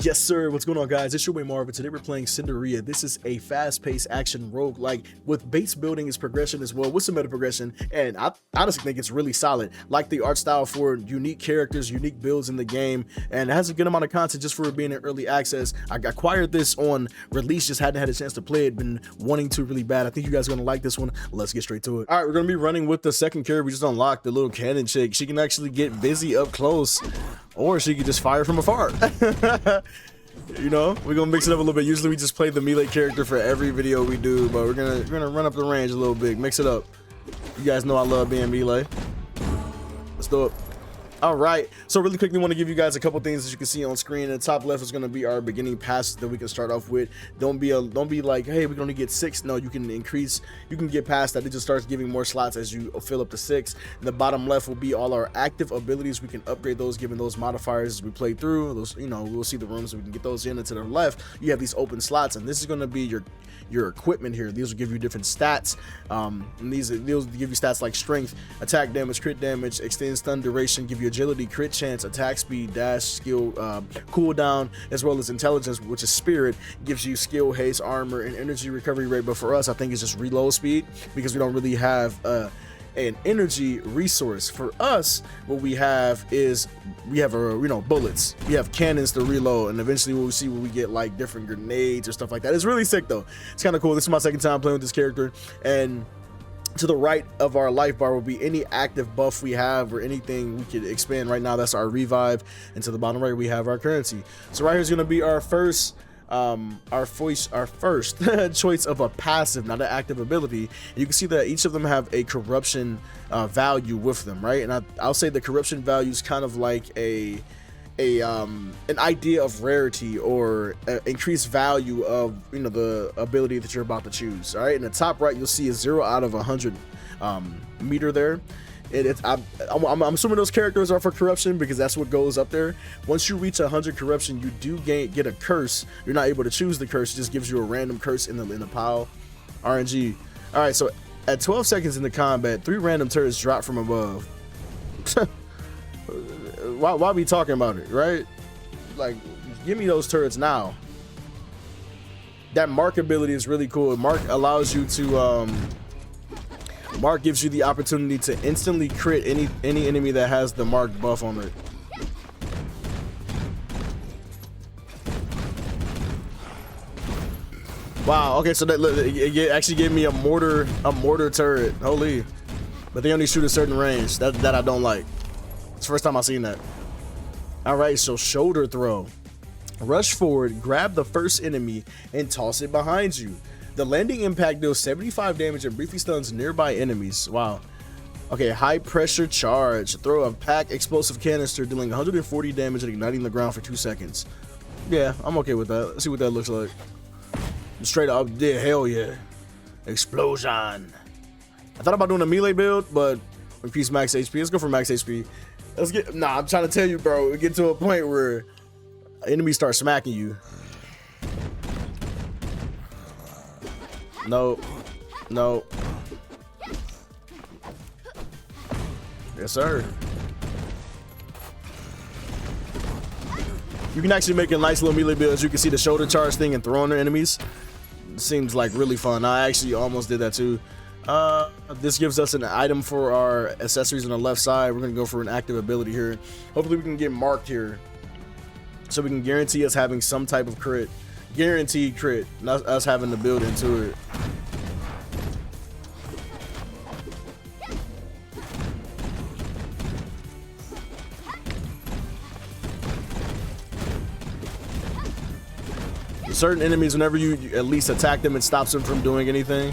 Yes, sir. What's going on, guys? It's your boy Marv, and today we're playing Cinderia. This is a fast-paced action roguelike with base building as progression as well, with some meta progression, and I honestly think it's really solid. Like the art style for unique characters, unique builds in the game, and it has a good amount of content just for being in early access. I acquired this on release, just hadn't had a chance to play it, been wanting to really bad. I think you guys are going to like this one. Let's get straight to it. All right, we're going to be running with the second character. We just unlocked the little cannon chick. She can actually get busy up close, or she can just fire from afar. You know, we're gonna mix it up a little bit. Usually we just play the melee character for every video we do, but we're gonna run up the range a little bit, mix it up. You guys know I love being melee. Let's do it. All right, so really quickly want to give you guys a couple things that you can see on screen. In the top left is going to be our beginning pass that we can start off with. Don't be like, hey, we're going to get 6. No, you can increase, you can get past that. It just starts giving more slots as you fill up to 6. In the bottom left will be all our active abilities. We can upgrade those given those modifiers as we play through those. You know, we'll see the rooms, so we can get those in. And to the left you have these open slots, and this is going to be your equipment here. These will give you different stats, and these will give you stats like strength, attack damage, crit damage, extend stun duration, give you agility, crit chance, attack speed, dash, skill, cooldown, as well as intelligence, which is spirit, gives you skill, haste, armor, and energy recovery rate. But for us, I think it's just reload speed, because we don't really have an energy resource. For us, what we have is we have bullets, we have cannons to reload, and eventually we'll see when we get like different grenades or stuff like that. It's really sick though. It's kind of cool. This is my second time playing with this character, and to the right of our life bar will be any active buff we have or anything we could expand. Right now that's our revive, and to the bottom right we have our currency. So right here is going to be our first choice of a passive, not an active ability. And you can see that each of them have a corruption value with them, right? And I'll say the corruption value is kind of like an idea of rarity or increased value of, you know, the ability that you're about to choose. All right, in the top right you'll see a 0 out of 100 meter there. I'm assuming those characters are for corruption because that's what goes up there. Once you reach 100 corruption, you do get a curse. You're not able to choose the curse. It just gives you a random curse in the pile. RNG. All right, so at 12 seconds in the combat, 3 random turrets drop from above. Why be talking about it, right? Like, give me those turrets now. That mark ability is really cool. Mark allows you to Mark gives you the opportunity to instantly crit any enemy that has the mark buff on it. Wow, okay, so that it actually gave me a mortar turret. Holy. But they only shoot a certain range. That I don't like. It's the first time I've seen that. All right, so shoulder throw. Rush forward, grab the first enemy, and toss it behind you. The landing impact deals 75 damage and briefly stuns nearby enemies. Wow. Okay, high pressure charge. Throw a pack explosive canister dealing 140 damage and igniting the ground for 2 seconds. Yeah, I'm okay with that. Let's see what that looks like. Straight up, yeah, hell yeah. Explosion. I thought about doing a melee build, but increase max HP. Let's go for max HP. Let's get, I'm trying to tell you, bro, we get to a point where enemies start smacking you. No. Yes, sir. You can actually make a nice little melee build. As you can see, the shoulder charge thing and throwing their enemies seems like really fun. I actually almost did that too. This gives us an item for our accessories on the left side. We're gonna go for an active ability here. Hopefully we can get marked here, so we can guarantee us having some type of crit. Guaranteed crit, not us having to build into it. Certain enemies, whenever you at least attack them, it stops them from doing anything.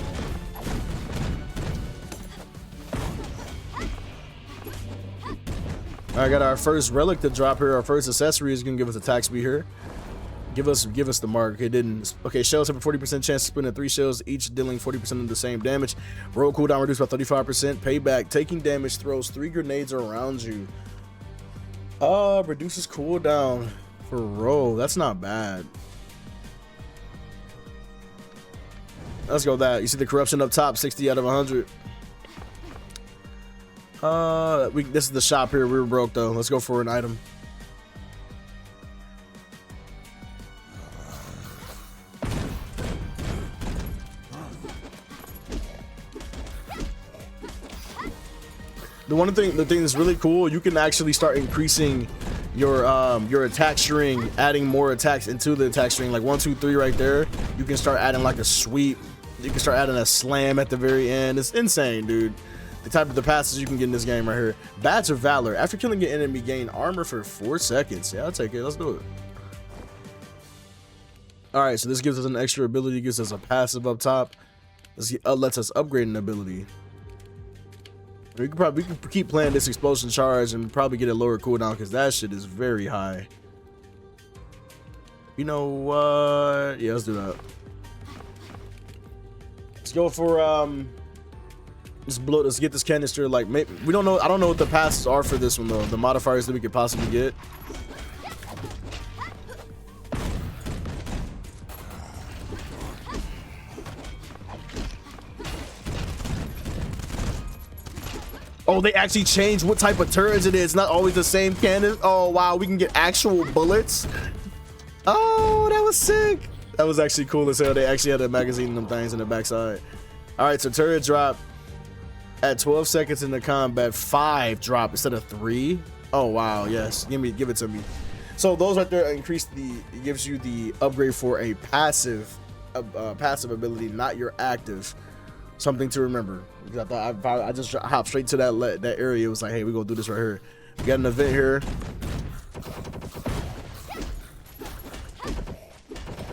I got our first relic to drop here. Our first accessory is gonna give us attack speed here. Give us the mark. It didn't. Okay, shells have a 40% chance to spin at 3 shells, each dealing 40% of the same damage. Roll cooldown reduced by 35%. Payback. Taking damage throws 3 grenades around you. Reduces cooldown for roll. That's not bad. Let's go with that. You see the corruption up top, 60 out of 100. This is the shop here. We were broke though. Let's go for an item. The thing that's really cool, you can actually start increasing your attack string, adding more attacks into the attack string, like 1, 2, 3 right there. You can start adding like a sweep. You can start adding a slam at the very end. It's insane, dude. The type of the passes you can get in this game right here. Badge of Valor. After killing an enemy, gain armor for 4 seconds. Yeah, I'll take it. Let's do it. All right, so this gives us an extra ability. Gives us a passive up top. Lets us upgrade an ability. We can keep playing this explosion charge and probably get a lower cooldown because that shit is very high. You know what? Yeah, let's do that. Let's go for let's get this canister. Like, maybe we don't know. I don't know what the passes are for this one though. The modifiers that we could possibly get. Oh, they actually changed what type of turrets it is. Not always the same cannon. Oh, wow. We can get actual bullets. Oh, that was sick. That was actually cool as hell. They actually had a magazine and them things in the backside. All right, so turret drop at 12 seconds in the combat. 5 drop instead of 3. Oh, wow. Yes. Give it to me. So those right there increase it gives you the upgrade for a passive ability, not your active. Something to remember. I thought I just hopped straight to that area. It was like, hey, we're gonna do this right here. We got an event here.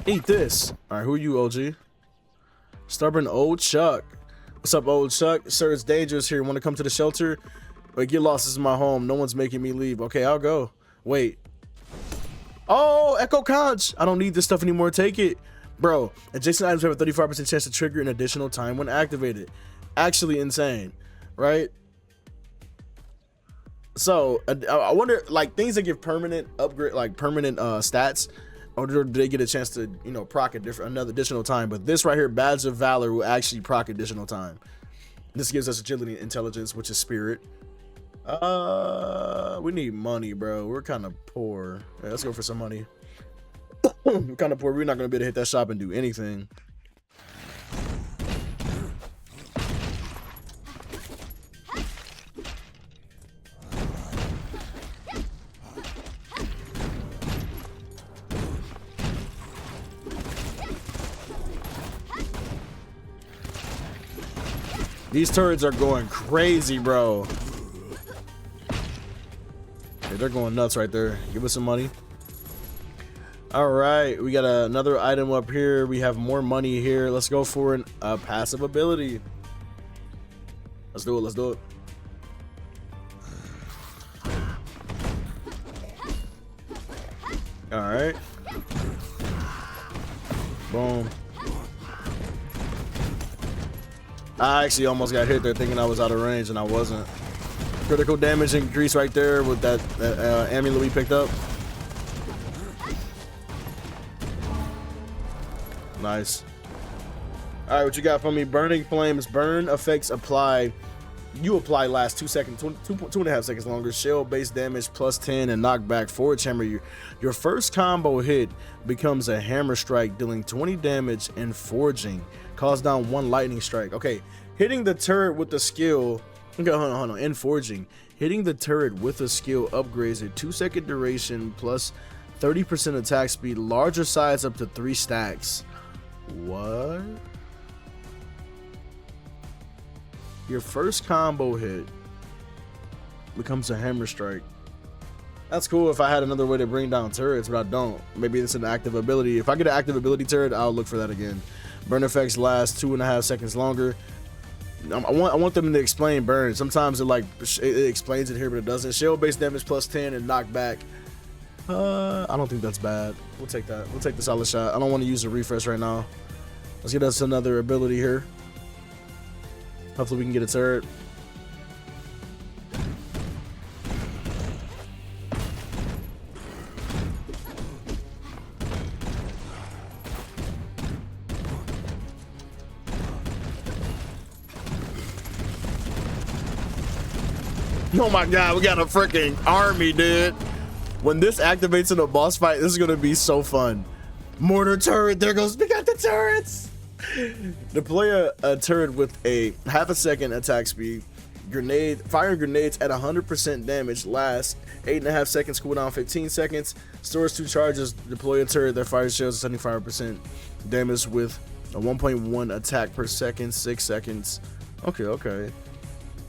Eat this. All right, who are you, OG? Stubborn old Chuck. What's up, old Chuck? Sir, it's dangerous here. Want to come to the shelter? But get lost. This is my home. No one's making me leave. Okay, I'll go. Wait. Oh, Echo Conch. I don't need this stuff anymore. Take it. Bro, adjacent items have a 35% chance to trigger an additional time when activated. Actually insane, right? So I wonder, like, things that give permanent upgrade, like permanent stats, or do they get a chance to, you know, proc another additional time? But this right here, Badge of Valor, will actually proc additional time. This gives us agility and intelligence, which is spirit. We need money, bro. We're kind of poor. Yeah, let's go for some money. We're kind of poor. We're not going to be able to hit that shop and do anything. These turrets are going crazy, bro. Okay, they're going nuts right there. Give us some money. All right, we got another item up here. We have more money here. Let's go for a passive ability. Let's do it. Let's do it. All right. Boom. I actually almost got hit there thinking I was out of range and I wasn't. Critical damage increase right there with that amulet we picked up. Nice. All right, what you got for me? Burning flames. Burn effects apply. You apply last 2 seconds, 2.5 seconds longer. Shell base damage plus 10 and knockback. Forge hammer. Your first combo hit becomes a hammer strike, dealing 20 damage and forging. Cause down 1 lightning strike. Okay, hitting the turret with the skill. Okay, hold on. In forging, hitting the turret with a skill upgrades a 2-second duration plus 30% attack speed. Larger size up to 3 stacks. What? Your first combo hit becomes a hammer strike. That's cool if I had another way to bring down turrets, but I don't. Maybe it's an active ability. If I get an active ability turret, I'll look for that again. Burn effects last 2.5 seconds longer. I want them to explain burn. Sometimes it explains it here, but it doesn't. Shell base damage plus 10 and knockback. I don't think that's bad. We'll take that. We'll take the solid shot. I don't want to use a refresh right now. Let's get us another ability here. Hopefully we can get a turret. Oh my god, we got a freaking army, dude. When this activates in a boss fight, this is gonna be so fun. Mortar turret, there goes, we got the turrets. Deploy a turret with a 0.5 second attack speed, firing grenades at 100% damage lasts 8.5 seconds, cooldown 15 seconds. Stores 2 charges. Deploy a turret that fires shells at 75% damage with a 1.1 attack per second, 6 seconds. Okay.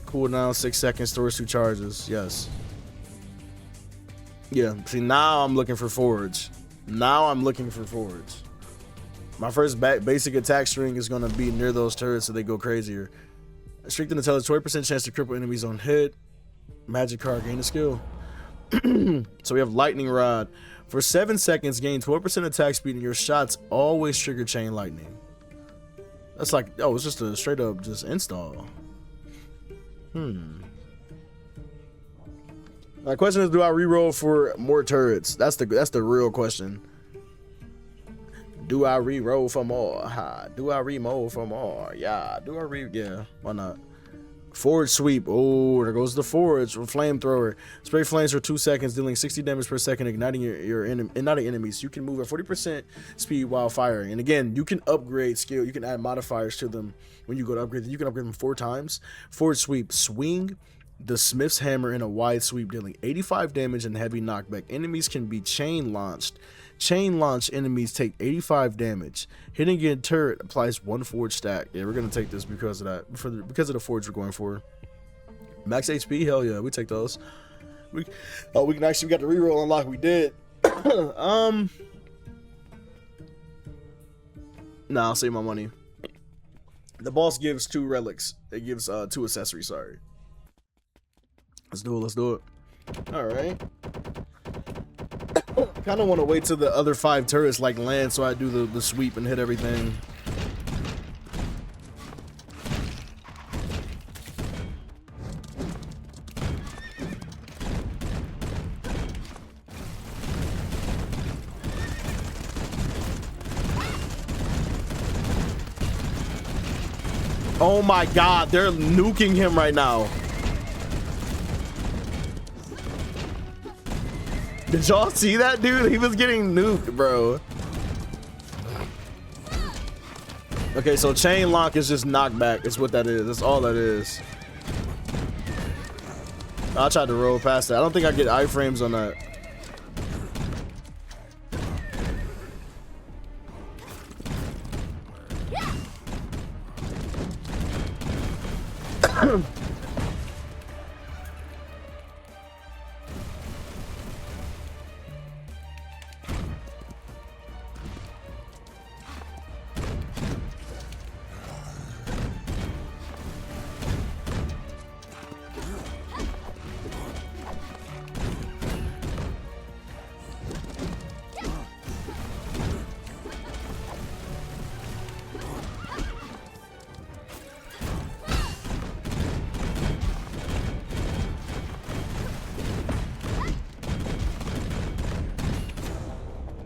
Cooldown 6 seconds, stores 2 charges. Yes. Yeah, see, now I'm looking for forge. My first basic attack string is going to be near those turrets so they go crazier. Strengthen intelligence, 20% chance to cripple enemies on hit. Magic card, gain a skill. So we have lightning rod. For 7 seconds, gain 12% attack speed and your shots always trigger chain lightning. That's like, oh, it's just a straight up just install. My question is, do I reroll for more turrets? That's the real question. Do I reroll for more? Do I remold for more? Yeah. Yeah, why not? Forge sweep. Oh, there goes the forge. Flamethrower. Spray flames for 2 seconds, dealing 60 damage per second, igniting your enemies. You can move at 40% speed while firing. And again, you can upgrade skill. You can add modifiers to them when you go to upgrade them. You can upgrade them 4 times. Forge sweep. Swing the Smith's hammer in a wide sweep, dealing 85 damage and heavy knockback. Enemies can be chain launched. Chain launch enemies take 85 damage. Hitting a turret applies 1 forge stack. Yeah, we're gonna take this because of that. Because of the forge we're going for. Max HP, hell yeah, we take those. We can actually, we got the reroll unlock. We did. Nah, I'll save my money. The boss gives 2 relics. It gives 2 accessories. Sorry. Let's do it. All right. Kind of want to wait till the other 5 turrets like land so I do the sweep and hit everything. Oh my god, they're nuking him right now. Did y'all see that, dude? He was getting nuked, bro. Okay, so chain lock is just knockback. It's what that is. That's all that is. I tried to roll past that. I don't think I get iframes on that.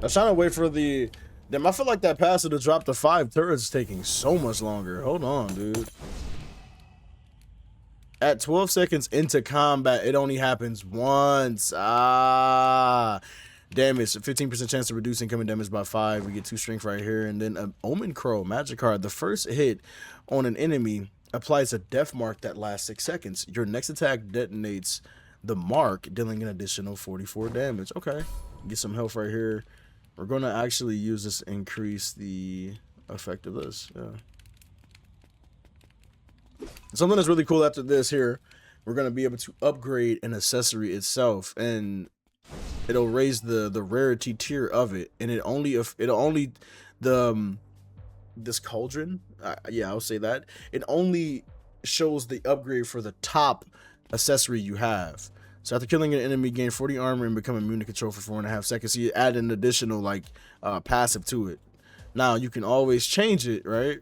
I was trying to wait for the... Damn, I feel like that passive to drop the 5 turrets is taking so much longer. Hold on, dude. At 12 seconds into combat, it only happens once. Damage. 15% chance to reduce incoming damage by 5. We get 2 strength right here. And then an Omen Crow magic card. The first hit on an enemy applies a death mark that lasts 6 seconds. Your next attack detonates the mark, dealing an additional 44 damage. Okay. Get some health right here. We're going to actually use this to increase the effect of this. Yeah. Something that's really cool after this here, we're going to be able to upgrade an accessory itself, and it'll raise the rarity tier of it, and this cauldron, yeah, I'll say that, it only shows the upgrade for the top accessory you have. So after killing an enemy, gain 40 armor and become immune to control for 4.5 seconds. So you add an additional like passive to it. Now you can always change it, right,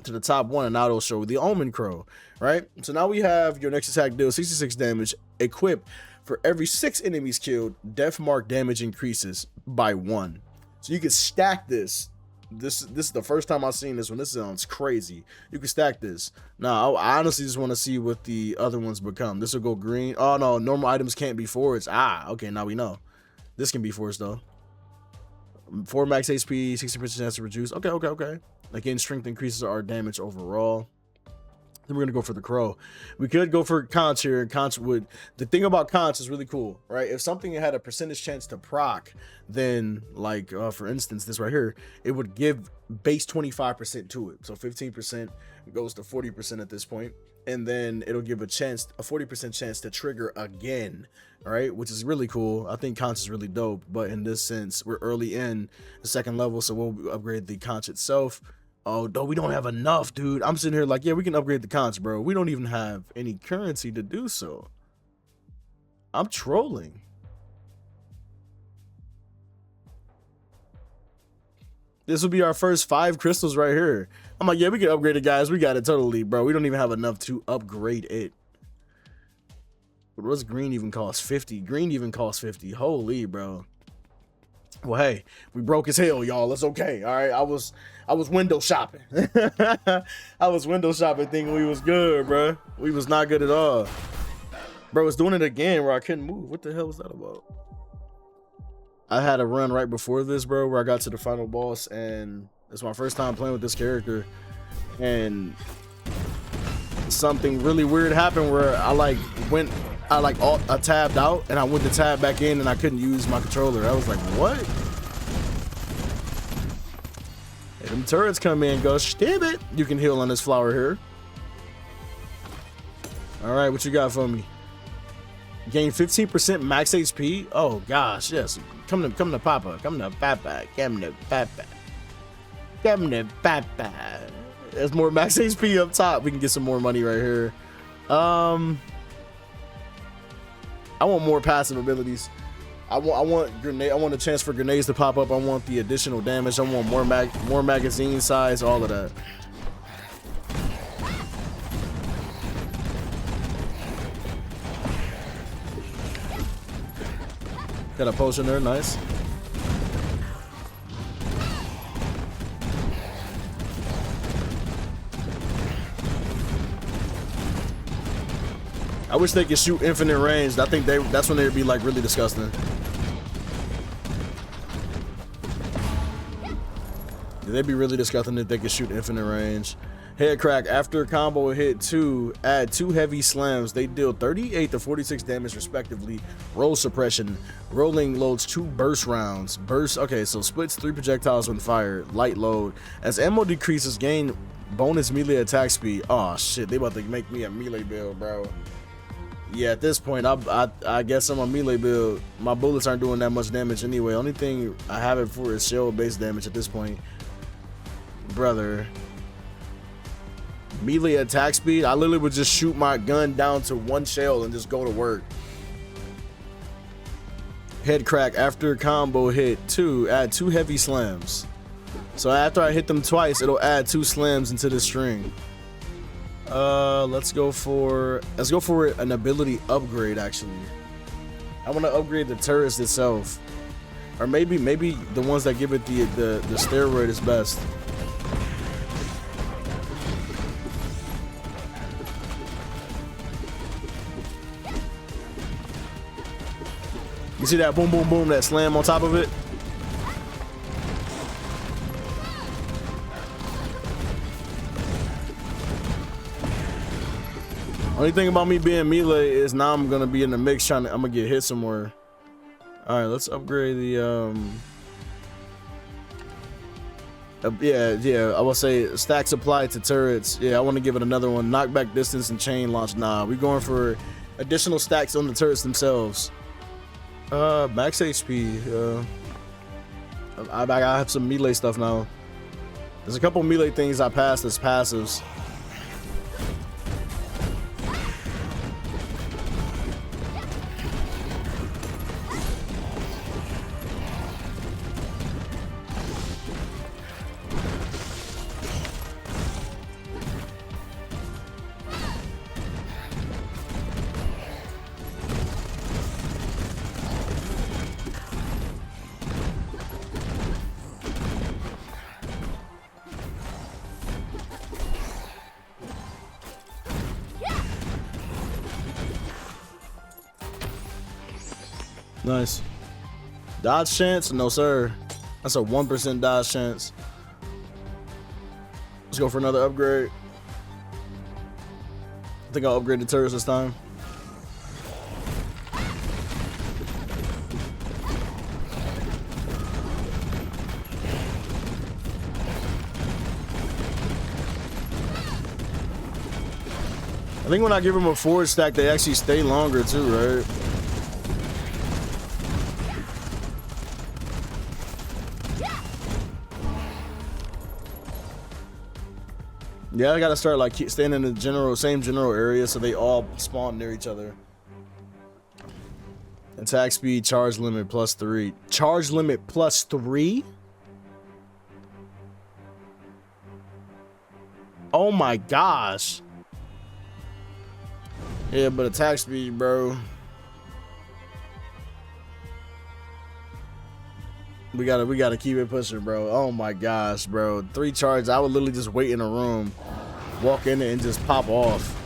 to the top one, and now it'll show the Omen Crow, right? So now we have your next attack deals 66 damage. Equip for every 6 enemies killed, death mark damage increases by 1. So you can stack this. This is the first time I've seen this one. This sounds crazy. You can stack this. Now, I honestly just want to see what the other ones become. This will go green. Oh, no. Normal items can't be forged. Okay. Now we know. This can be forged, though. 4 max HP, 60% chance to reduce. Okay. Again, strength increases our damage overall. Then we're gonna go for the crow. We could go for conch here, and conch would. The thing about conch is really cool, right? If something had a percentage chance to proc, then like for instance, this right here, it would give base 25% to it. So 15% goes to 40% at this point, and then it'll give a 40% chance to trigger again, all right? Which is really cool. I think conch is really dope, but in this sense, we're early in the second level, so we'll upgrade the conch itself. Oh, no, we don't have enough, dude. I'm sitting here like, yeah, we can upgrade the conch, bro. We don't even have any currency to do so. I'm trolling. This will be our first 5 crystals right here. I'm like, yeah, we can upgrade it, guys. We got it totally, bro. We don't even have enough to upgrade it. What's green even cost? 50. Green even costs 50. Holy, bro. Well, hey, we broke as hell, y'all. It's okay. All right. I was window shopping. I was window shopping thinking we was good, bro. We was not good at all. Bro, was doing it again where I couldn't move. What the hell was that about? I had a run right before this, bro, where I got to the final boss, and it's my first time playing with this character, and something really weird happened where I tabbed out and I went to tab back in and I couldn't use my controller. I was like, what? Hey, them turrets come in and go, stab it. You can heal on this flower here. All right, what you got for me? Gain 15% max HP. Oh gosh, yes. Come to Papa. Come to Papa. Come to Papa. Come to Papa. There's more max HP up top. We can get some more money right here. I want more passive abilities. I want grenade. I want a chance for grenades to pop up. I want the additional damage. I want more magazine size. All of that. Got a potion there, nice. I wish they could shoot infinite range. I think that's when they'd be like really disgusting. They'd be really disgusting if they could shoot infinite range. Head crack. After combo hit 2, add 2 heavy slams. They deal 38 to 46 damage respectively. Roll suppression. Rolling loads 2 burst rounds. Burst. Okay, so splits 3 projectiles when fired. Light load. As ammo decreases, gain bonus melee attack speed. Oh shit, they about to make me a melee build, bro. Yeah, at this point, I guess I'm a melee build. My bullets aren't doing that much damage anyway. Only thing I have it for is shell-based damage at this point. Brother. Melee attack speed, I literally would just shoot my gun down to 1 shell and just go to work. Head crack. After combo hit 2, add 2 heavy slams. So after I hit them twice, it'll add 2 slams into the string. Let's go for an ability upgrade. Actually, I want to upgrade the turret itself, or maybe the ones that give it the steroid is best. You see that boom boom boom, that slam on top of it? Only thing about me being melee is now I'm gonna be in the mix I'm gonna get hit somewhere. All right, let's upgrade the yeah, I will say stacks applied to turrets. Yeah, I want to give it another one. Knockback distance and chain launch. Nah, we're going for additional stacks on the turrets themselves. Max HP. I have some melee stuff now. There's a couple melee things I passed as passives. Nice. Dodge chance? No, sir. That's a 1% dodge chance. Let's go for another upgrade. I think I'll upgrade the turrets this time. I think when I give them a forward stack, they actually stay longer too, right? Yeah, I gotta start like staying in the same general area so they all spawn near each other. Attack speed, charge limit +3. Charge limit +3? Oh my gosh. Yeah, but attack speed, bro. We gotta keep it pushing, bro. Oh my gosh, bro. 3 charges. I would literally just wait in a room, walk in it, and just pop off.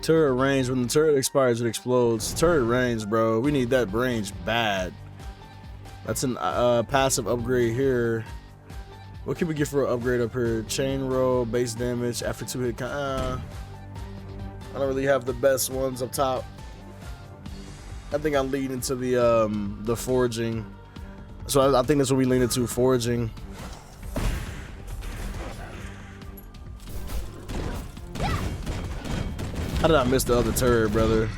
Turret range. When the turret expires, it explodes. Turret range, bro. We need that range bad. That's an passive upgrade here. What can we get for an upgrade up here? Chain roll, base damage after 2 hit. I don't really have the best ones up top. I think I'm leading to the foraging. So I think that's what we lean into, foraging. How did I miss the other turret, brother?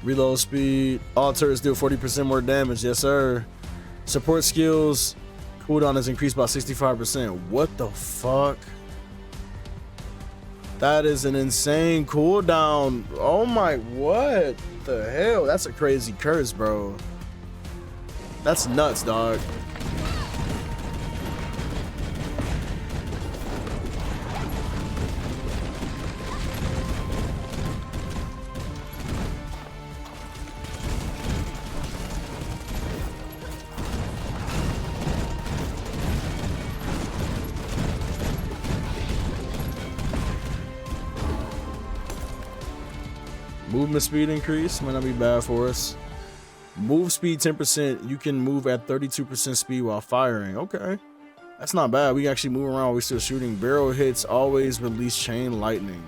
Reload speed. All turrets deal 40% more damage. Yes, sir. Support skills. Cooldown is increased by 65%. What the fuck? That is an insane cooldown. Oh my, what the hell? That's a crazy curse, bro. That's nuts, dog. Movement speed increase might not be bad for us. Move speed 10%. You can move at 32% speed while firing. Okay, that's not bad. We actually move around while we're still shooting. Barrel hits always release chain lightning.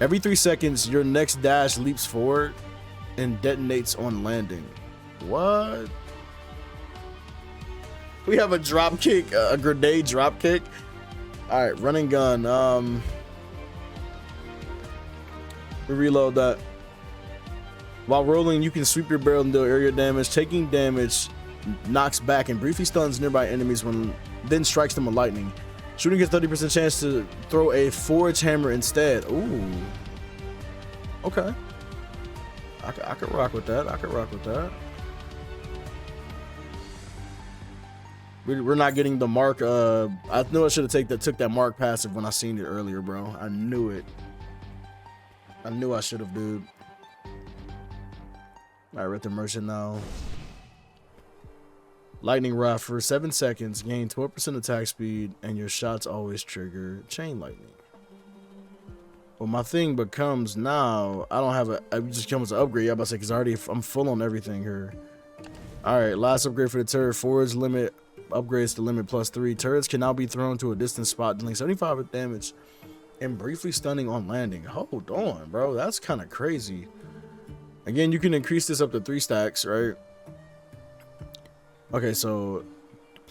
Every 3 seconds, your next dash leaps forward and detonates on landing. What? We have a drop kick, a grenade drop kick. All right, running gun. We reload that. While rolling, you can sweep your barrel and deal area damage. Taking damage knocks back and briefly stuns nearby enemies when then strikes them with lightning. Shooting gets 30% chance to throw a forge hammer instead. Ooh. Okay. I could rock with that. I could rock with that. We're not getting the mark. I knew I should have took that mark passive when I seen it earlier, bro. I knew it. I knew I should have, dude. Alright, we're at the merchant now. Lightning rod for 7 seconds. Gain 12% attack speed, and your shots always trigger chain lightning. Well, my thing becomes now, I don't have it just comes to upgrade. Yeah, I'm about to say, because I'm full on everything here. Alright, last upgrade for the turret. Forge limit upgrades to limit +3. Turrets can now be thrown to a distant spot, dealing 75 damage and briefly stunning on landing. Hold on, bro. That's kind of crazy. Again, you can increase this up to 3 stacks, right? Okay, so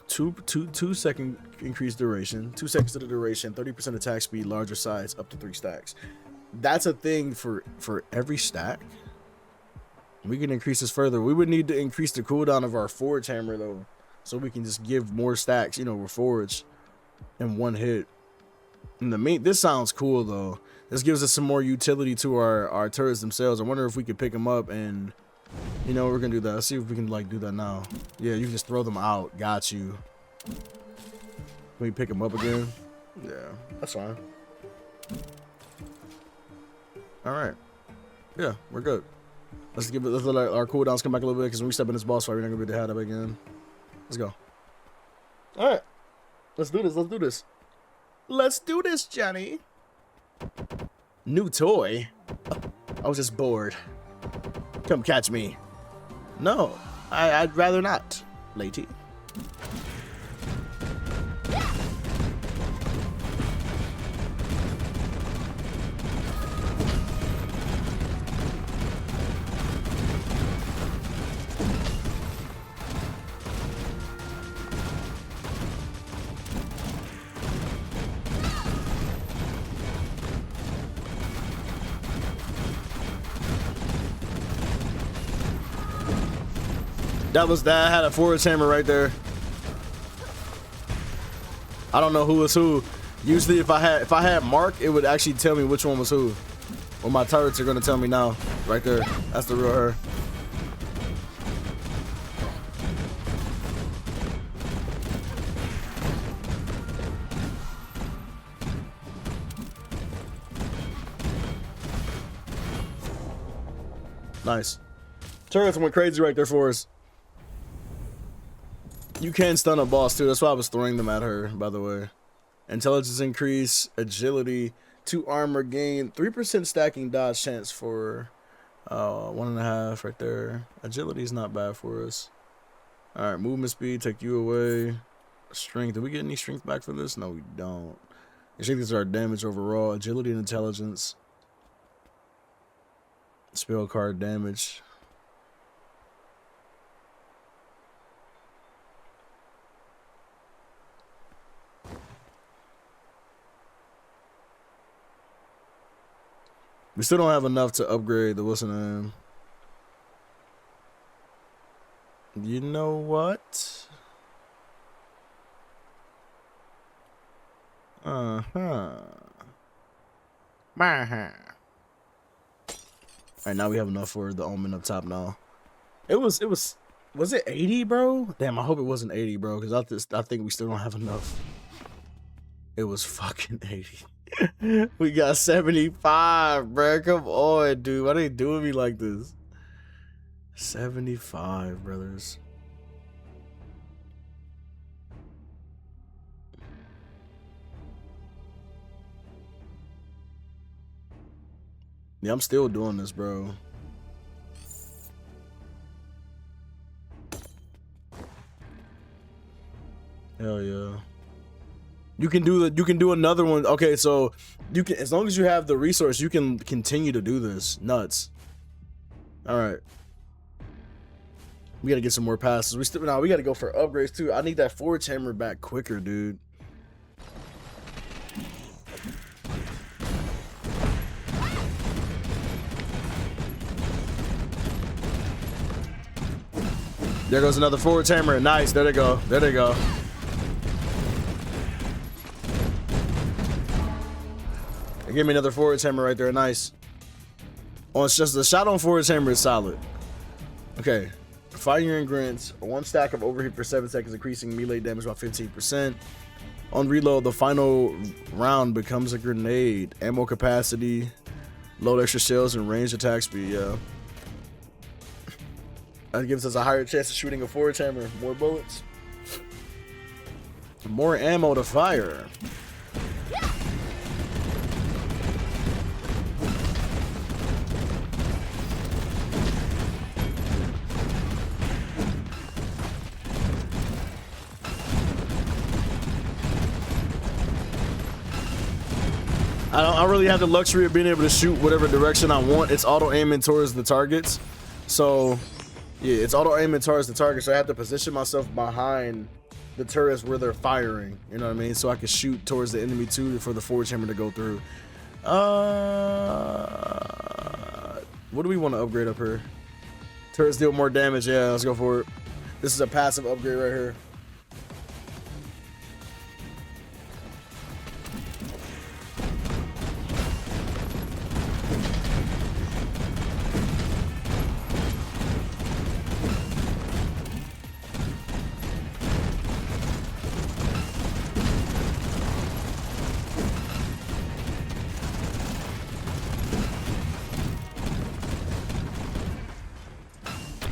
Two second increased duration, 2 seconds to the duration, 30% attack speed, larger size, up to 3 stacks. That's a thing for every stack. We can increase this further. We would need to increase the cooldown of our forge hammer though, so we can just give more stacks, you know, with forge in one hit. And this sounds cool though. This gives us some more utility to our turrets themselves. I wonder if we could pick them up and, you know, we're gonna do that. Let's see if we can like do that now. Yeah, you can just throw them out. Got you. Can we pick them up again? Yeah, that's fine. All right. Yeah, we're good. Let's let our cooldowns come back a little bit, because when we step in this boss fight, we're not gonna be able to have that again. Let's go. All right. Let's do this. Let's do this. Let's do this, Johnny. New toy? I was just bored. Come catch me. No, I'd rather not, lady. That had a forward hammer right there. I don't know who was who. Usually if I had Mark, it would actually tell me which one was who. Well, my turrets are gonna tell me now. Right there. That's the real her. Nice. Turrets went crazy right there for us. You can stun a boss too. That's why I was throwing them at her, by the way. Intelligence increase, agility, 2 armor gain, 3% stacking dodge chance for 1.5 right there. Agility is not bad for us. All right, movement speed, take you away. Strength. Did we get any strength back for this? No, we don't. I think these are our damage overall. Agility and intelligence. Spell card damage. We still don't have enough to upgrade the what's the name. You know what? Alright, now we have enough for the omen up top now. Was it 80, bro? Damn, I hope it wasn't 80, bro, because I think we still don't have enough. It was fucking 80. We got 75, bro. Come on, dude. Why they doing me like this? 75, brothers. Yeah, I'm still doing this, bro. Hell yeah. You can do another one. Okay, so you can, as long as you have the resource, you can continue to do this. Nuts. All right. We gotta get some more passes. We gotta go for upgrades too. I need that forge hammer back quicker, dude. There goes another forge hammer. Nice. There they go. There they go. Give me another forward hammer right there. Nice. Oh, it's just the shot on forward hammer is solid. Okay. Fire and grants. 1 stack of overheat for 7 seconds, increasing melee damage by 15%. On reload, the final round becomes a grenade. Ammo capacity, load extra shells, and range attack speed. Yeah. That gives us a higher chance of shooting a forward hammer. More bullets. More ammo to fire. I don't really have the luxury of being able to shoot whatever direction I want. It's auto aiming towards the targets. So, yeah, it's auto aiming towards the target. So I have to position myself behind the turrets where they're firing. You know what I mean? So I can shoot towards the enemy too for the forge hammer to go through. What do we want to upgrade up here? Turrets deal more damage. Yeah, let's go for it. This is a passive upgrade right here.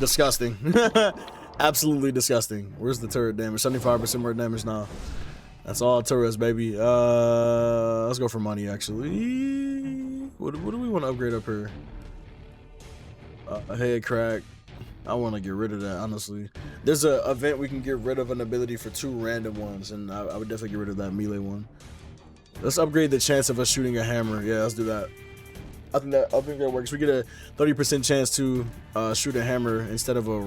Disgusting. Absolutely disgusting. Where's the turret damage? 75% more damage now. That's all turrets, baby. Let's go for money, actually. What do we want to upgrade up here? A head crack. I want to get rid of that, honestly. There's a event we can get rid of an ability for 2 random ones, and I would definitely get rid of that melee one. Let's upgrade the chance of us shooting a hammer. Yeah, let's do that. I think that works. We get a 30% chance to shoot a hammer instead of of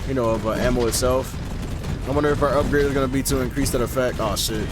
ammo itself. I wonder if our upgrade is gonna be to increase that effect. Oh shit.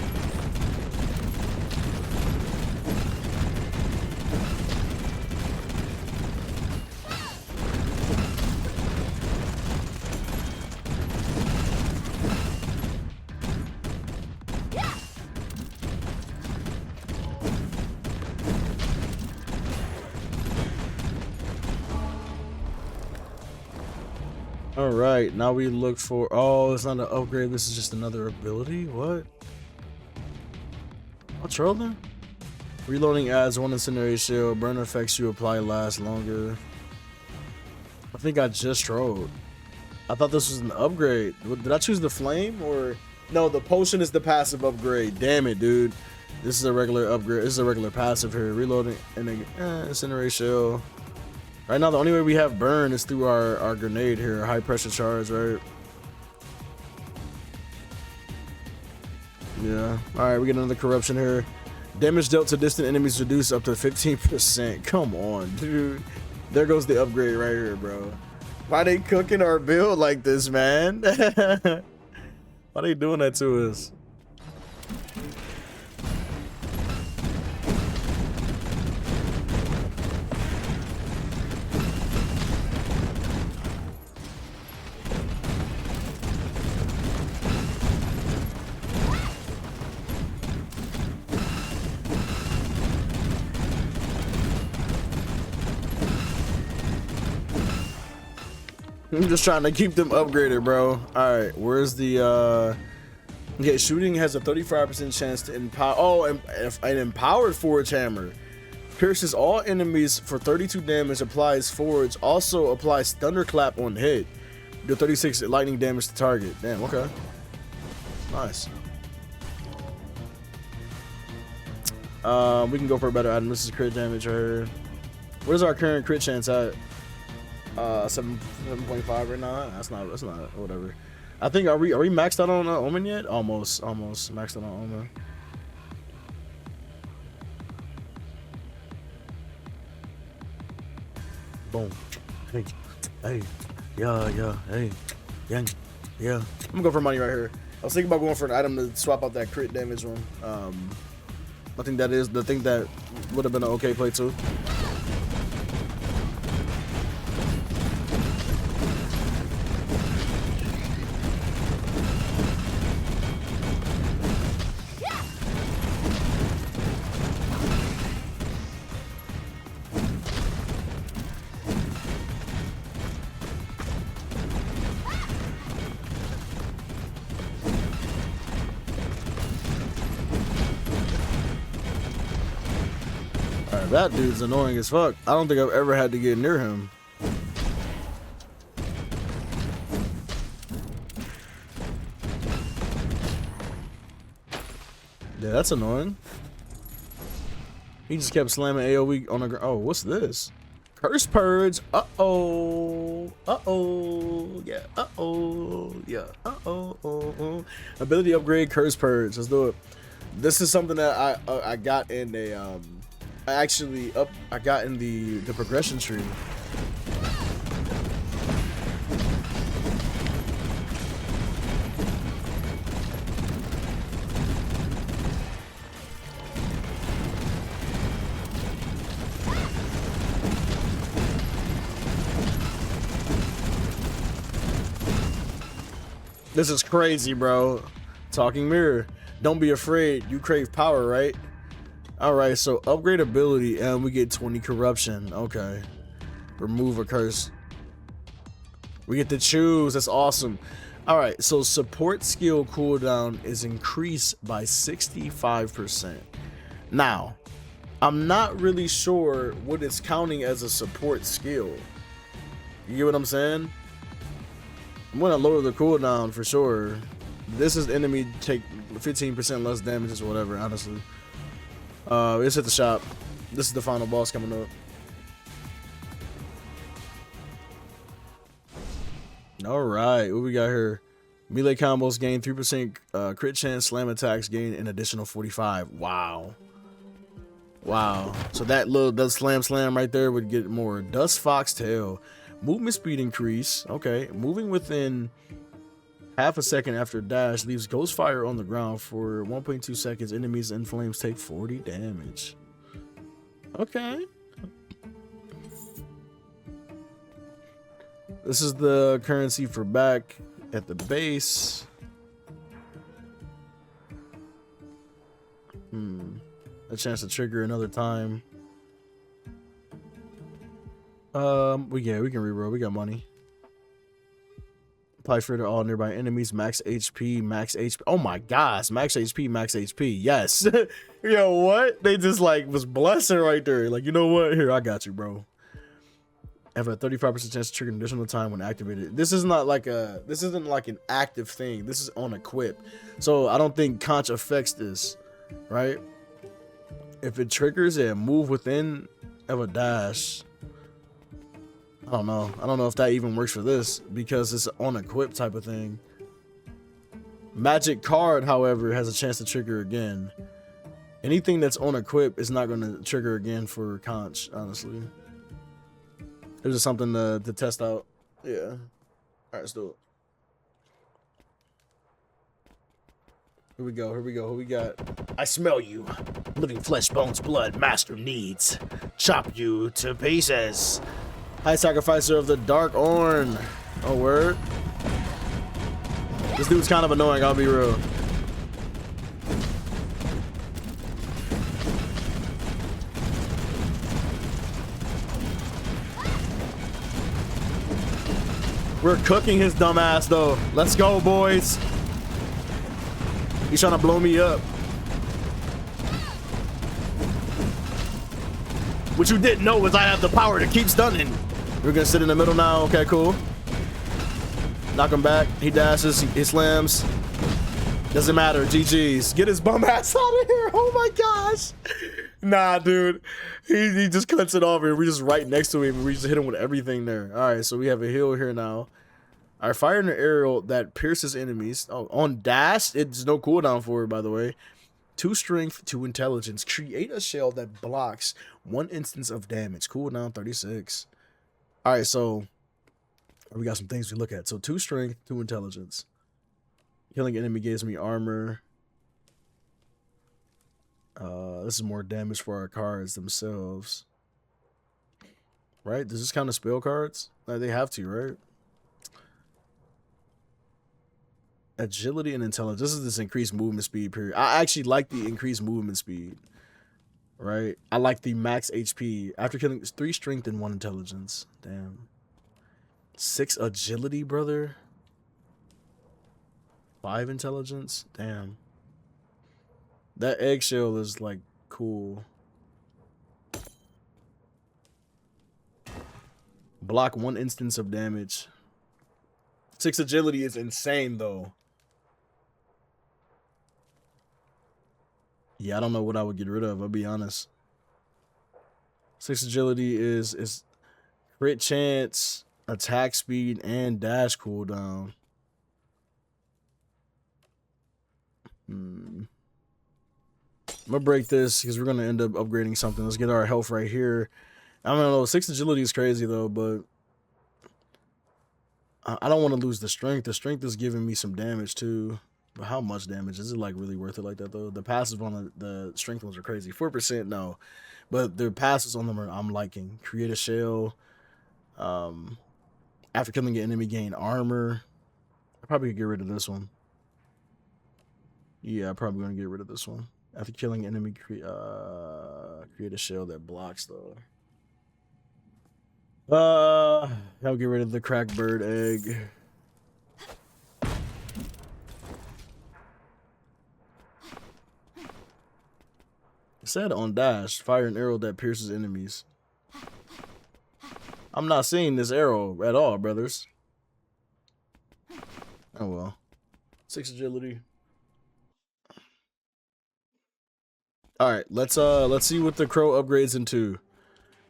All right, now we look for, oh, it's not an upgrade, this is just another ability. What? I'll troll them. Reloading adds 1 incendiary shield. Burn effects you apply last longer. I think I just trolled. I thought this was an upgrade. Did I choose the flame or no? The potion is the passive upgrade. Damn it, dude. This is a regular upgrade. This is a regular passive here. Reloading and then incendiary shield. Right now, the only way we have burn is through our grenade here, high pressure charge, right? Yeah. All right, we get another corruption here. Damage dealt to distant enemies reduced up to 15%. Come on, dude. There goes the upgrade right here, bro. Why they cooking our build like this, man? Why they doing that to us? I'm just trying to keep them upgraded, bro. All right, where's the okay, shooting has a 35% chance to empower. Oh, and an empowered forge hammer pierces all enemies for 32 damage, applies forge, also applies thunderclap on hit, do 36 lightning damage to target. Damn, okay, nice. We can go for a better item. This is crit damage right here. What is our current crit chance at? 7.5 right now. That's not whatever. I think are we maxed out on Omen yet? Almost maxed out on Omen. Boom. Hey, yeah, hey, yeah. I'm gonna go for money right here. I was thinking about going for an item to swap out that crit damage one. I think that is the thing that would have been an okay play too. That dude's annoying as fuck. I don't think I've ever had to get near him. Yeah, that's annoying. He just kept slamming AoE on the ground. Oh, what's this? Curse Purge. Uh-oh. Uh-oh. Yeah. Uh-oh. Yeah. Uh-oh. Ability upgrade, Curse Purge. Let's do it. This is something that I got in a I got in the progression tree. This is crazy, bro. Talking mirror. Don't be afraid. You crave power, right? All right, so upgrade ability and we get 20 corruption. Okay. Remove a curse. We get to choose. That's awesome. All right, so support skill cooldown is increased by 65%. Now, I'm not really sure what it's counting as a support skill. You get what I'm saying? I'm gonna lower the cooldown for sure. This is enemy take 15% less damage or whatever, honestly. Let's hit the shop. This is the final boss coming up. All right, what we got here? Melee combos gain 3% crit chance, slam attacks gain an additional 45. Wow. Wow. So that slam right there would get more. Dust Foxtail. Movement speed increase. Okay. Moving within half a second after dash leaves ghost fire on the ground for 1.2 seconds. Enemies in flames take 40 damage. Okay. This is the currency for back at the base. A chance to trigger another time. We can reroll. We got money. Apply for all nearby enemies. Max HP. Max HP. Oh my gosh. Max HP. Max HP. Yes. Yo, what? They just like was blessing right there. Like, you know what? Here, I got you, bro. Have a 35% chance to trigger an additional time when activated. This is not like a. This isn't like an active thing. This is on equip. So I don't think conch affects this, right? If it triggers it, move within of a dash. I don't know. I don't know if that even works for this because it's on equip type of thing. Magic card, however, has a chance to trigger again. Anything that's on equip is not going to trigger again for conch, honestly. It was just something to test out. Yeah. All right, let's do it. Here we go. Here we go. Who we got? I smell you. Living flesh, bones, blood, master needs. Chop you to pieces. High sacrificer of the dark Orn. Oh, word. This dude's kind of annoying, I'll be real. We're cooking his dumb ass though. Let's go, boys. He's trying to blow me up. What you didn't know was I have the power to keep stunning. We're gonna sit in the middle now. Okay, cool. Knock him back. He dashes. He slams. Doesn't matter. GG's. Get his bum ass out of here. Oh my gosh. Nah, dude. He just cuts it off and we're just right next to him and we just hit him with everything there. All right, so we have a heal here now. All right, fire an arrow that pierces enemies. Oh, on dash, it's no cooldown for it, by the way. 2 strength, 2 intelligence. Create a shell that blocks 1 instance of damage. Cooldown 36. All right, so we got some things we look at. So 2 strength, 2 intelligence. Killing enemy gives me armor. This is more damage for our cards themselves. Right? Does this count as spell cards? Like, they have to, right? Agility and intelligence. This is this increased movement speed period. I actually like the increased movement speed. Right? I like the max HP. After killing 3 strength and 1 intelligence. Damn. 6 agility, brother. 5 intelligence. Damn. That eggshell is like cool. Block 1 instance of damage. 6 agility is insane though. Yeah, I don't know what I would get rid of, I'll be honest. 6 agility is crit chance, attack speed, and dash cooldown. I'm gonna break this because we're gonna end up upgrading something. Let's get our health right here. I don't know, 6 agility is crazy though, but I don't want to lose the strength. The strength is giving me some damage too. But how much damage? Is it like really worth it like that though? The passive on the strength ones are crazy. 4%, no. But the passives on them are I'm liking. Create a shell. After killing an enemy, gain armor. I probably could get rid of this one. Yeah, I'm probably gonna get rid of this one. After killing enemy, create a shell that blocks though. I'll get rid of the cracked bird egg. It said on dash, fire an arrow that pierces enemies. I'm not seeing this arrow at all, brothers. Oh well. 6 agility. Alright, let's see what the crow upgrades into.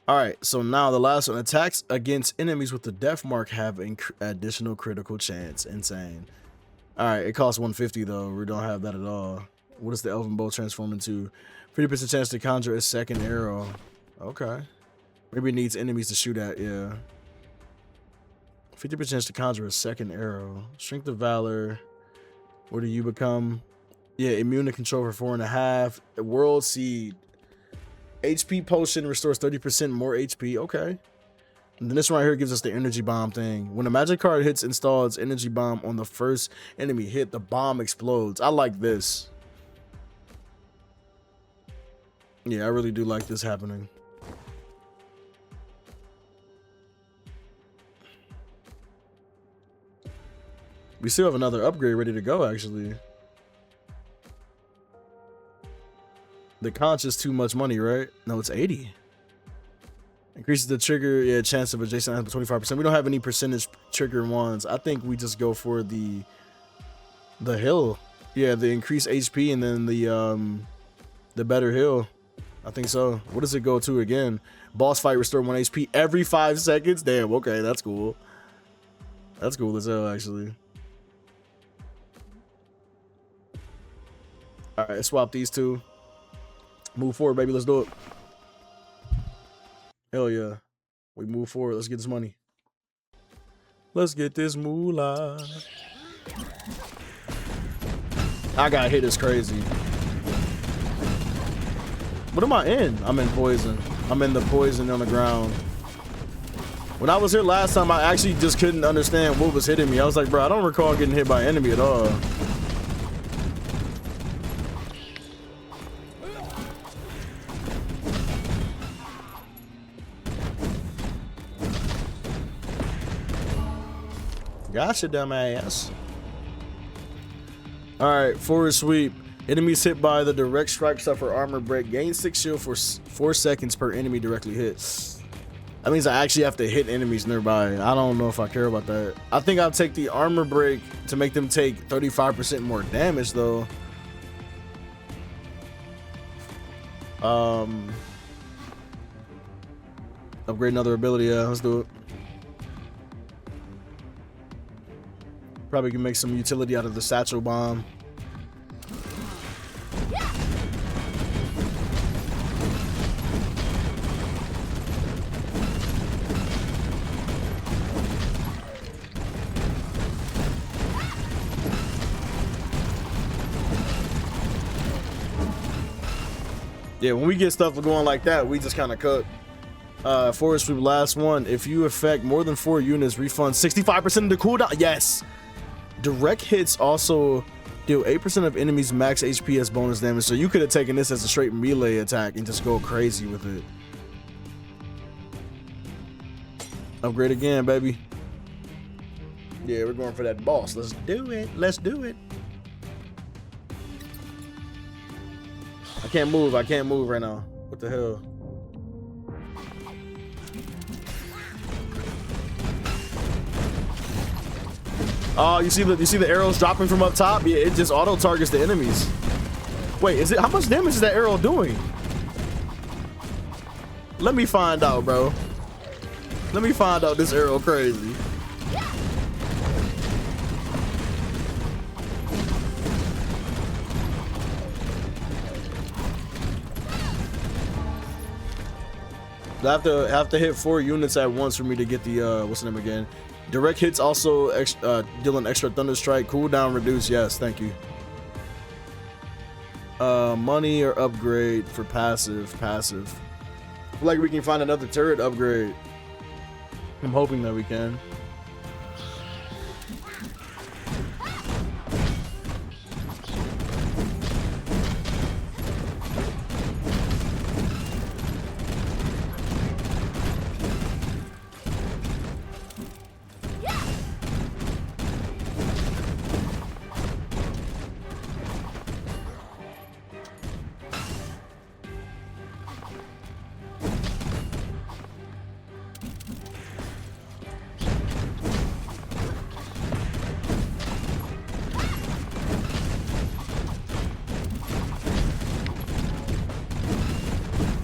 Alright, so now the last one. Attacks against enemies with the death mark have additional critical chance. Insane. Alright, it costs 150 though. We don't have that at all. What does the elven bow transform into? 50% chance to conjure a second arrow. Okay. Maybe it needs enemies to shoot at, yeah. 50% chance to conjure a second arrow. Strength of Valor. What do you become? Yeah, immune to control for 4.5. World Seed. HP potion restores 30% more HP. Okay. And then this one right here gives us the energy bomb thing. When a magic card hits, install its energy bomb on the first enemy hit, the bomb explodes. I like this. Yeah, I really do like this happening. We still have another upgrade ready to go, actually. The conch is too much money, right? No, it's 80. Increases the trigger chance of adjacent items by 25%. We don't have any percentage trigger ones. I think we just go for the hill. Yeah, the increased HP and then the better hill. I think so. What does it go to again? Boss fight restore 1 HP every 5 seconds. Damn, okay, that's cool. That's cool as hell, actually. All right, swap these two. Move forward, baby. Let's do it. Hell yeah. We move forward. Let's get this money. Let's get this moolah. I got hit as crazy. What am I in? I'm in poison. I'm in the poison on the ground. When I was here last time, I actually just couldn't understand what was hitting me. I was like, bro, I don't recall getting hit by an enemy at all. Gotcha, dumbass. Alright, forward sweep. Enemies hit by the direct strike suffer armor break. Gain 6 shield for 4 seconds per enemy directly hit. That means I actually have to hit enemies nearby. I don't know if I care about that. I think I'll take the armor break to make them take 35% more damage, though. Upgrade another ability. Yeah, let's do it. Probably can make some utility out of the satchel bomb. Yeah, when we get stuff going like that, we just kind of cook. Forward sweep, last one. If you affect more than 4 units, refund 65% of the cooldown. Yes. Direct hits also deal 8% of enemies max HP as bonus damage. So you could have taken this as a straight melee attack and just go crazy with it. Upgrade again, baby. Yeah, we're going for that boss. Let's do it. Let's do it. I can't move. I can't move right now. What the hell? Oh, you see the arrows dropping from up top? Yeah, it just auto targets the enemies. Wait, is it how much damage is that arrow doing? Let me find out, bro. Let me find out this arrow crazy. I have to hit 4 units at once for me to get the what's the name again? Direct hits also deal an extra thunder strike. Cooldown reduced. Yes, thank you. Money or upgrade for passive. Passive. I feel like we can find another turret upgrade. I'm hoping that we can.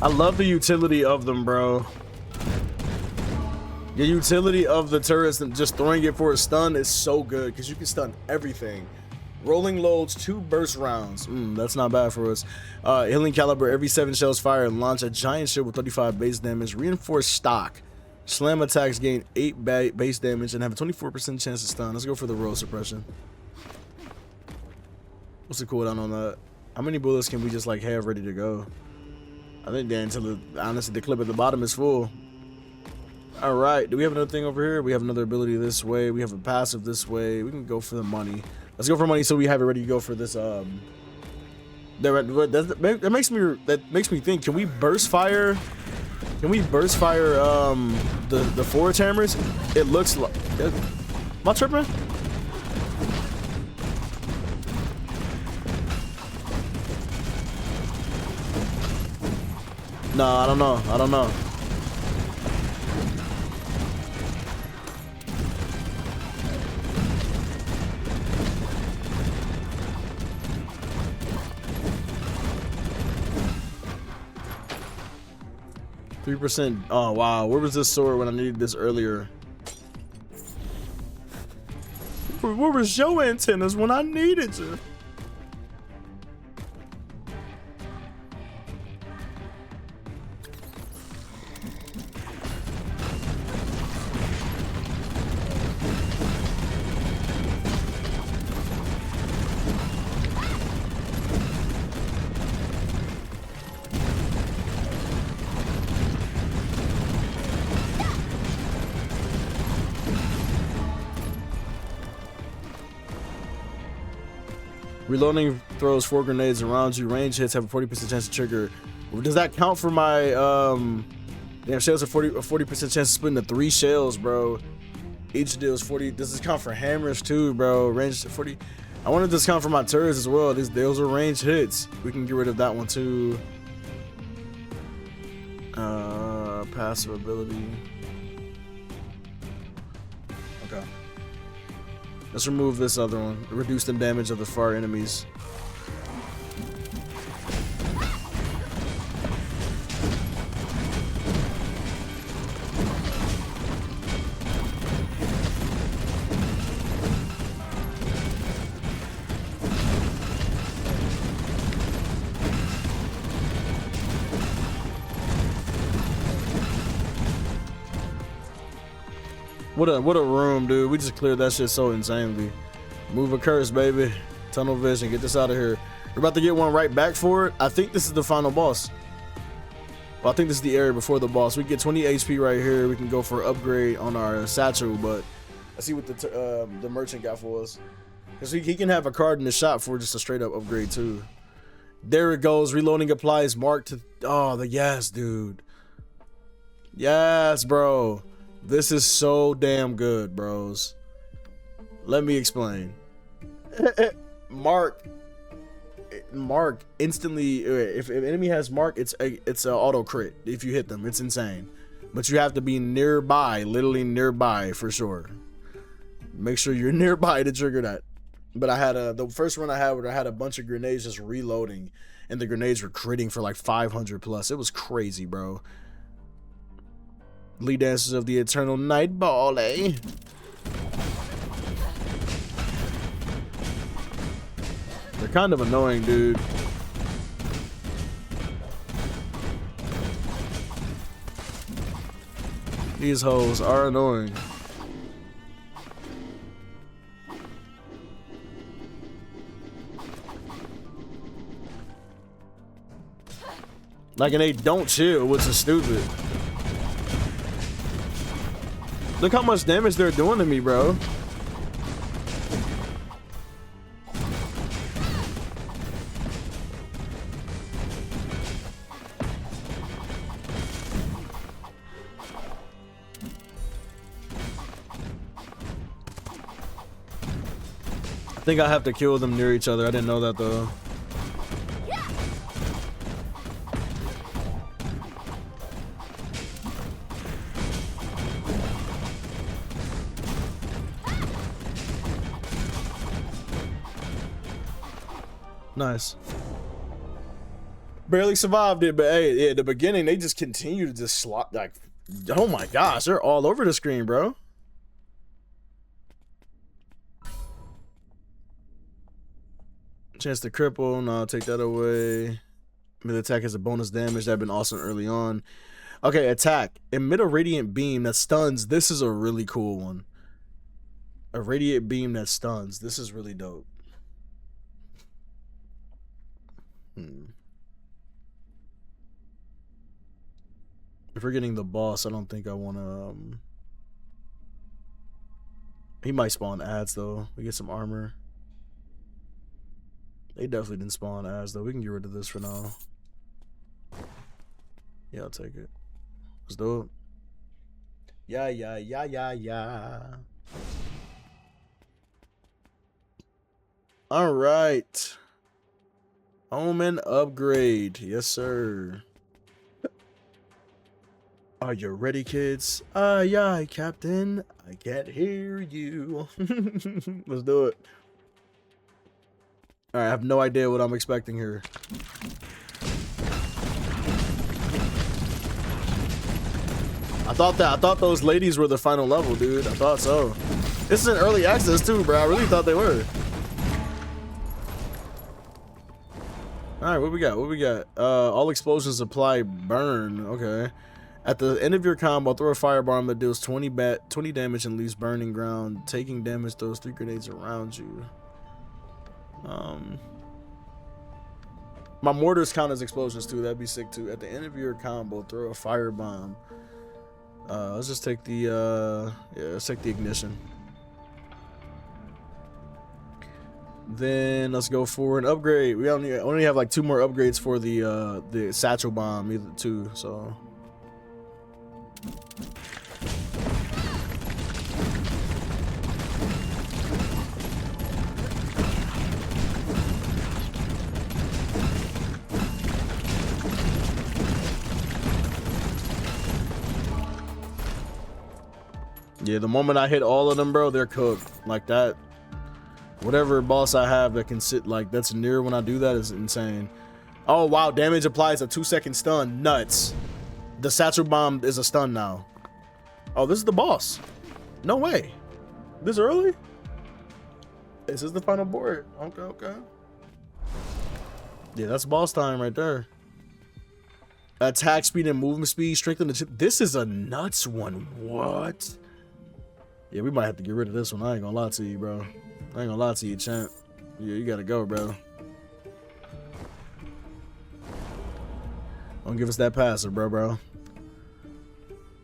I love the utility of them, bro. The utility of the turrets and just throwing it for a stun is so good because you can stun everything. Rolling loads, 2 burst rounds. That's not bad for us. Healing caliber, every 7 shells fire and launch a giant shield with 35 base damage. Reinforced stock. Slam attacks gain 8 base damage and have a 24% chance to stun. Let's go for the roll suppression. What's the cooldown on that? How many bullets can we just like have ready to go? I think honestly the clip at the bottom is full. All right, do we have another thing over here? We have another ability this way. We have a passive this way. We can go for the money. Let's go for money so we have it ready to go for this. That makes me think. Can we burst fire? Can we burst fire the forge hammers? It looks like. Am I tripping? No, I don't know. I don't know. 3%. Oh, wow. Where was this sword when I needed this earlier? Where was your antennas when I needed you? Reloading throws 4 grenades around you. Range hits have a 40% chance to trigger. Does that count for my damn shells? Are 40% chance to split into 3 shells, bro. Each deals 40. Does this count for hammers too, bro? Range 40. I wanted this count for my turrets as well. Those are range hits. We can get rid of that one too. Passive ability. Okay. Let's remove this other one. Reduce the damage of the far enemies. What a room, dude. We just cleared that shit so insanely. Move a curse, baby. Tunnel vision. Get this out of here. We're about to get one right back for it. I think this is the final boss. Well, I think this is the area before the boss. We get 20 HP right here. We can go for upgrade on our satchel, but let's see what the merchant got for us. Because he can have a card in the shop for just a straight up upgrade too. There it goes. Reloading applies mark to. Oh, yes, dude. Yes, bro. This is so damn good, bros. Let me explain. Mark instantly. If an enemy has mark, it's a auto crit if you hit them. It's insane, but you have to be nearby, literally nearby for sure. Make sure you're nearby to trigger that. But I had the first run I had where I had a bunch of grenades just reloading, and the grenades were critting for like 500 plus. It was crazy, bro. Lead dancers of the eternal night ball, eh? They're kind of annoying, dude. These hoes are annoying. Like, and they don't chill, which is stupid. Look how much damage they're doing to me, bro. I think I have to kill them near each other. I didn't know that though. Nice. Barely survived it, but hey, yeah, at the beginning they just continue to just slot like, oh my gosh, they're all over the screen, bro. Chance to cripple, no, I'll take that away. Mid attack has a bonus damage, that'd been awesome early on. Okay, attack. Emit a radiant beam that stuns. This is a really cool one. A radiant beam that stuns. This is really dope. If we're getting the boss, I don't think I want to... He might spawn ads, though. We get some armor. They definitely didn't spawn ads, though. We can get rid of this for now. Yeah, I'll take it. Let's do it. Yeah. All right. Omen upgrade. Yes, sir. Are you ready, kids? Aye, aye, Captain. I can't hear you. Let's do it. All right, I have no idea what I'm expecting here. I thought those ladies were the final level, dude. I thought so. This is an early access too, bro. I really thought they were. All right, what we got? What we got? All explosions apply burn. Okay. At the end of your combo, throw a firebomb that deals 20 damage and leaves burning ground. Taking damage throws 3 grenades around you. My mortars count as explosions too. That'd be sick too. At the end of your combo, throw a firebomb. Let's just take the let's take the ignition. Then let's go for an upgrade. We only have like 2 more upgrades for the satchel bomb, either 2. So. Yeah, the moment I hit all of them, bro, they're cooked. Like that. Whatever boss I have that can sit like that's near when I do that is insane. Oh wow, damage applies a 2-second stun. Nuts. The satchel bomb is a stun now. Oh, this is the boss. No way. This early? This is the final board. Okay. Yeah, that's boss time right there. Attack speed and movement speed, strengthen the chip. This is a nuts one. What? Yeah, we might have to get rid of this one. I ain't gonna lie to you, bro. I ain't gonna lie to you, champ. Yeah, you gotta go, bro. Don't give us that passer, bro.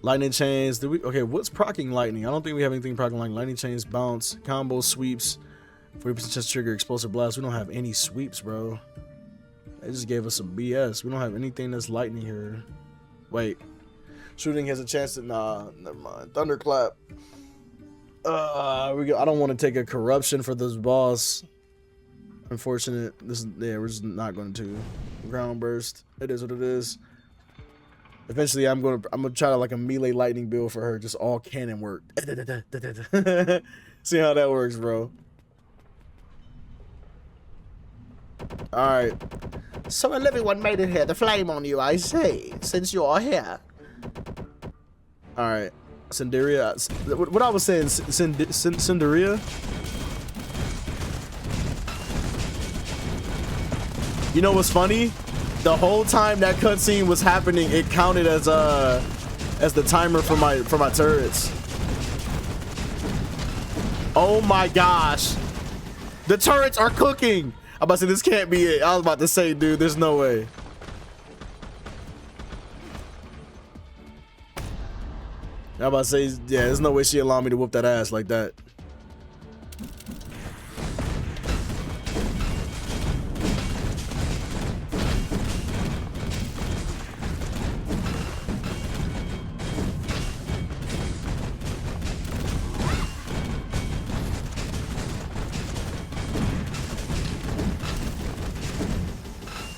Lightning chains. Do we? Okay, what's proccing lightning? I don't think we have anything proccing like lightning chains, bounce, combo, sweeps, 40% chest trigger, explosive blast. We don't have any sweeps, bro. They just gave us some BS. We don't have anything that's lightning here. Wait, shooting has a chance to. Nah, never mind. Thunderclap. I don't want to take a corruption for this boss. Unfortunate. We're just not going to. Ground burst. It is what it is. Eventually, I'm gonna try to like a melee lightning build for her, just all cannon work. See how that works, bro. All right. So a living one made it here. The flame on you, I say, since you are here. All right. Cinderia. What I was saying, Cinderia. You know what's funny? The whole time that cutscene was happening, it counted as the timer for my turrets. Oh my gosh, the turrets are cooking. I'm about to say this can't be it. I was about to say, dude, there's no way. I'm about to say, yeah, there's no way she allowed me to whoop that ass like that.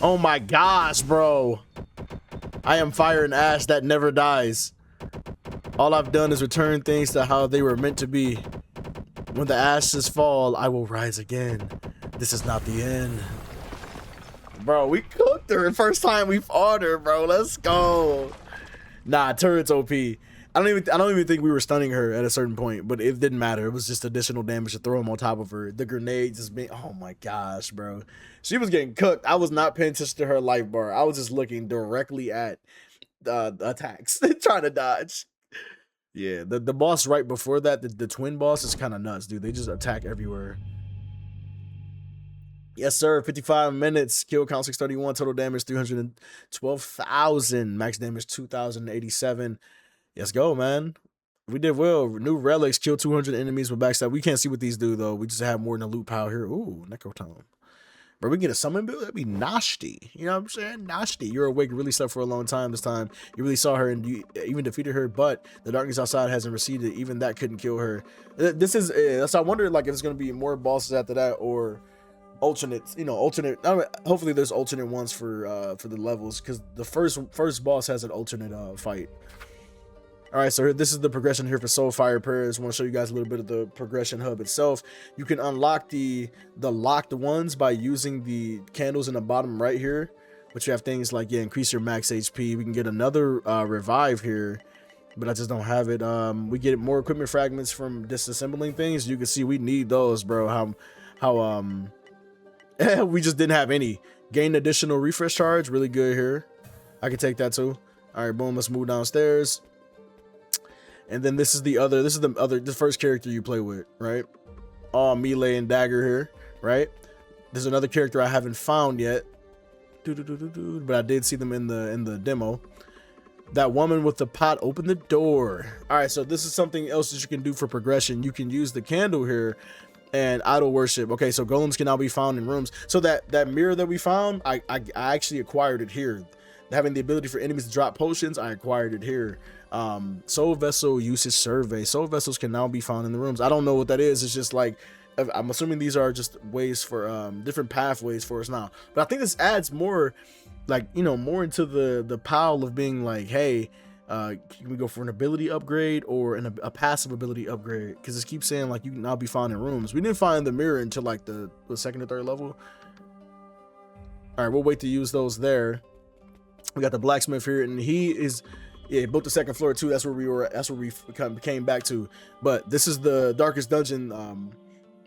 Oh my gosh, bro. I am fire and ash that never dies. All I've done is return things to how they were meant to be. When the ashes fall, I will rise again. This is not the end. Bro, we cooked her the first time we fought her, bro. Let's go. Nah, turret's OP. I don't even think we were stunning her at a certain point, but it didn't matter. It was just additional damage to throw him on top of her. The grenades just being, oh my gosh, bro. She was getting cooked. I was not paying attention to her life bar. I was just looking directly at the attacks, trying to dodge. Yeah, the boss right before that, the twin boss is kind of nuts, dude. They just attack everywhere. Yes, sir. 55 minutes. Kill count 631. Total damage 312,000. Max damage 2,087. Let's go, man. We did well. New relics. Kill 200 enemies with backstab. We can't see what these do, though. We just have more than a loot pile here. Ooh, Necrotome. But we get a summon build? That'd be nasty. You know what I'm saying? Nasty. You're awake. Really slept for a long time this time. You really saw her and you even defeated her, but the darkness outside hasn't receded. Even that couldn't kill her. This is, so I wonder like if it's going to be more bosses after that or alternates, you know, alternate. I mean, hopefully there's alternate ones for the levels, because the first boss has an alternate fight. All right, so this is the progression here for Soulfire Prayers. I want to show you guys a little bit of the progression hub itself. You can unlock the locked ones by using the candles in the bottom right here, but you have things like, yeah, increase your max HP. We can get another revive here, but I just don't have it. We get more equipment fragments from disassembling things. You can see we need those, bro. How we just didn't have any. Gain additional refresh charge, really good here. I can take that too. All right, boom, let's move downstairs. And then this is the first character you play with, right? All melee and dagger here, right? There's another character I haven't found yet, but I did see them in the demo. That woman with the pot opened the door. All right, so this is something else that you can do for progression. You can use the candle here and idol worship. Okay, so golems can now be found in rooms. So that mirror that we found, I actually acquired it here. Having the ability for enemies to drop potions, I acquired it here. Soul vessel usage survey. Soul vessels can now be found in the rooms. I don't know what that is. It's just like, I'm assuming these are just ways for different pathways for us now. But I think this adds more, like, you know, more into the pile of being like, hey, can we go for an ability upgrade or a passive ability upgrade? Because it keeps saying like you can now be found in rooms. We didn't find the mirror until like the second or third level. All right, we'll wait to use those there. We got the blacksmith here, and he is, yeah, built the second floor too. That's where we were. That's where we came back to. But this is the darkest dungeon.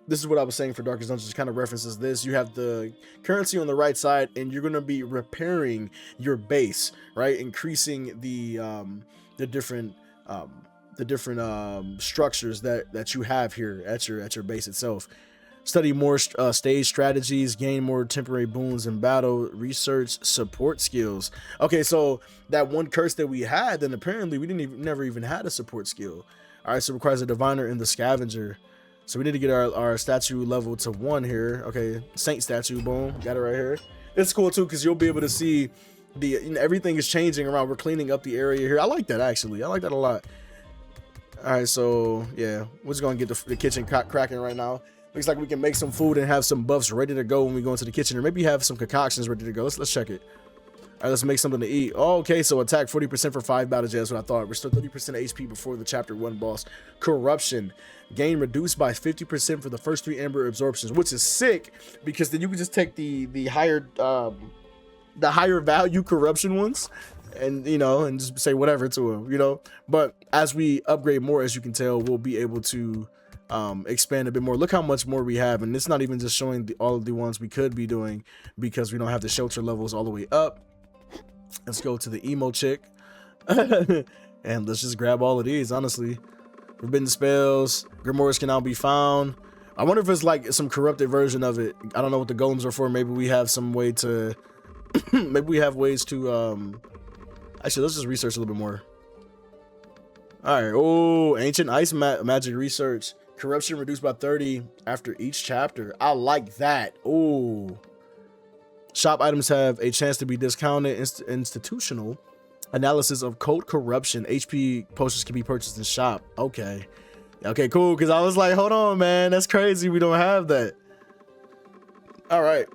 This is what I was saying for darkest dungeons. Kind of references this. You have the currency on the right side, and you're gonna be repairing your base, right? Increasing the different structures that you have here at your base itself. Study more stage strategies, gain more temporary boons in battle, research support skills. Okay, so that one curse that we had, then apparently we never even had a support skill. All right, so it requires a diviner and the scavenger. So we need to get our statue level to 1 here. Okay, saint statue, boom, got it right here. It's cool too because you'll be able to see everything is changing around. We're cleaning up the area here. I like that actually. I like that a lot. All right, so yeah, we're just gonna get the kitchen cracking right now. Looks like we can make some food and have some buffs ready to go when we go into the kitchen, or maybe have some concoctions ready to go. Let's check it. All right, let's make something to eat. Oh, okay, so attack 40% for 5 battles. That's what I thought. Restore 30% HP before the chapter 1 boss. Corruption. Gain reduced by 50% for the first 3 ember absorptions, which is sick because then you can just take the higher value corruption ones and, you know, and just say whatever to them, you know. But as we upgrade more, as you can tell, we'll be able to expand a bit more. Look how much more we have, and it's not even just showing all of the ones we could be doing because we don't have the shelter levels all the way up. Let's go to the emo chick and let's just grab all of these. Honestly, forbidden spells, grimoires can now be found. I wonder if it's like some corrupted version of it. I don't know what the golems are for. Maybe we have some way to maybe we have ways to actually, let's just research a little bit more. All right. Oh, ancient ice magic research. Corruption reduced by 30 after each chapter. I like that. Oh, shop items have a chance to be discounted. Institutional analysis of code corruption. HP potions can be purchased in shop. Okay, cool. Because I was like, hold on, man, that's crazy. We don't have that. All right,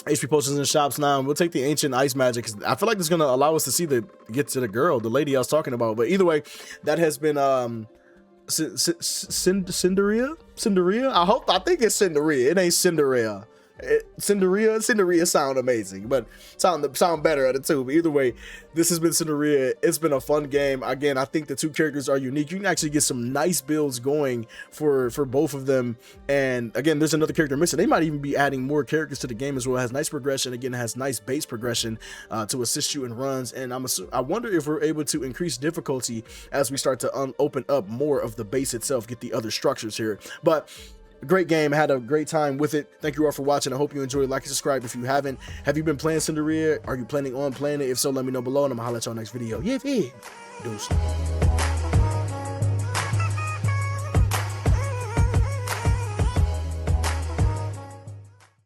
HP potions in shops now. We'll take the ancient ice magic. I feel like it's gonna allow us to see get to the girl, the lady I was talking about. But either way, that has been Cinderia. I think it's Cinderia. It ain't Cinderia. Cinderia sound amazing, but sound better at it too. But either way, this has been Cinderia. It's been a fun game. Again, I think the two characters are unique. You can actually get some nice builds going for both of them. And again, there's another character missing. They might even be adding more characters to the game as well. It has nice progression. Again, it has nice base progression to assist you in runs. And I wonder if we're able to increase difficulty as we start to open up more of the base itself, get the other structures here. But great game. I had a great time with it. Thank you all for watching. I hope you enjoyed. Like and subscribe if you haven't. Have you been playing Cinderia? Are you planning on playing it? If so, let me know below, and I'm gonna holler at y'all next video. Yeah, deuce.